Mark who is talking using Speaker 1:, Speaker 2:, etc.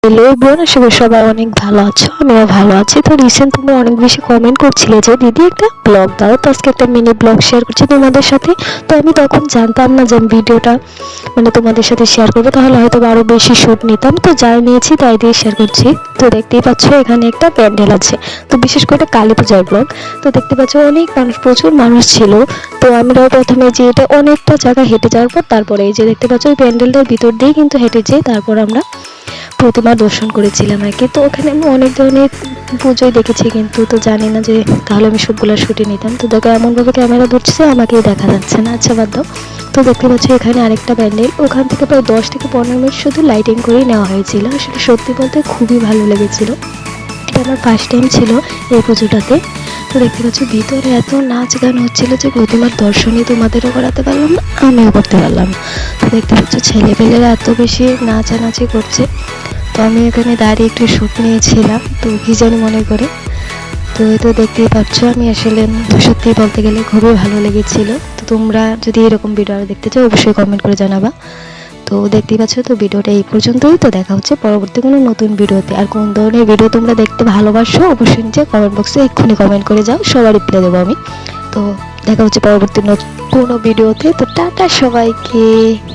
Speaker 1: Hello everyone, আশা করি সবাই অনেক ভালো আছো। আমিও ভালো আছি। তো রিসেন্ট তোমরা অনেক বেশি কমেন্ট করছিলে যে দিদি একটা ব্লগ দাও, তো আজকে একটা মিনি ব্লগ শেয়ার করছি তোমাদের সাথে। তো আমি তখন জানতাম না যে আমি ভিডিওটা তোমাদের সাথে শেয়ার করবো, তাহলে হয়তো আরও বেশি শ্যুট নিতাম। তো যাই নিয়েছি তাই দিয়ে শেয়ার করছি। তো দেখতেই পাচ্ছ এখানে একটা প্যান্ডেল আছে, তো বিশেষ করে কালী পূজার ব্লগ। তো দেখতে পাচ্ছ অনেক মানুষ, প্রচুর মানুষ ছিল। তো আমরাও প্রথমে যে এটা অনেকটা জায়গা হেঁটে যাওয়ার পর তারপরে এই যে দেখতে পাচ্ছ ওই প্যান্ডেলটার ভিতর দিয়ে কিন্তু হেঁটে যেয়ে তারপর আমরা প্রতিমা দর্শন করেছিলাম আর কি। তো ওখানে আমি অনেক ধরনের পুজোই দেখেছি, কিন্তু তো জানি না যে তাহলে আমি সবগুলো শুটে নিতাম। তো দেখো এমনভাবে ক্যামেরা ধরছে আমাকেই দেখা যাচ্ছে না, আচ্ছা বাদ দাও। তো দেখতে পাচ্ছি এখানে আরেকটা প্যান্ডেল, ওখান থেকে প্রায় 10 থেকে 15 মিনিট শুধু লাইটিং করেই নেওয়া হয়েছিল। আসলে সত্যি বলতে খুবই ভালো লেগেছিল। এটা আমার ফার্স্ট টাইম ছিল এই পুজোটাতে। তো দেখতে পাচ্ছ ভিতরে এত নাচ গান হচ্ছিল যে প্রতিমার দর্শনই তোমাদেরও করাতে পারলাম না, আমিও করতে পারলাম না। তো দেখতে পাচ্ছ ছেলেপেলেরা এত বেশি নাচানাচি করছে। তো আমি এখানে দাঁড়িয়ে একটু শ্যুট নিয়েছিলাম, তো কী জানি মনে করে। তো এই তো দেখতেই পাচ্ছ আমি আসলে সত্যিই বলতে গেলে খুবই ভালো লেগেছিল। তো তোমরা যদি এরকম ভিডিও আরও দেখতে চাও অবশ্যই কমেন্ট করে জানাবা। তো দেখতেই পাচ্ছ, তো ভিডিওটা এই পর্যন্তই। তো দেখা হচ্ছে পরবর্তী কোনো নতুন ভিডিওতে। আর কোন ধরনের ভিডিও তোমরা দেখতে ভালোবাসো অবশ্যই নিচে কমেন্ট বক্সে এক্ষুনি কমেন্ট করে যাও, সবার রিপ্লাই দেবো আমি। তো দেখা হচ্ছে পরবর্তী কোনো ভিডিওতে। তো টাটা সবাইকে।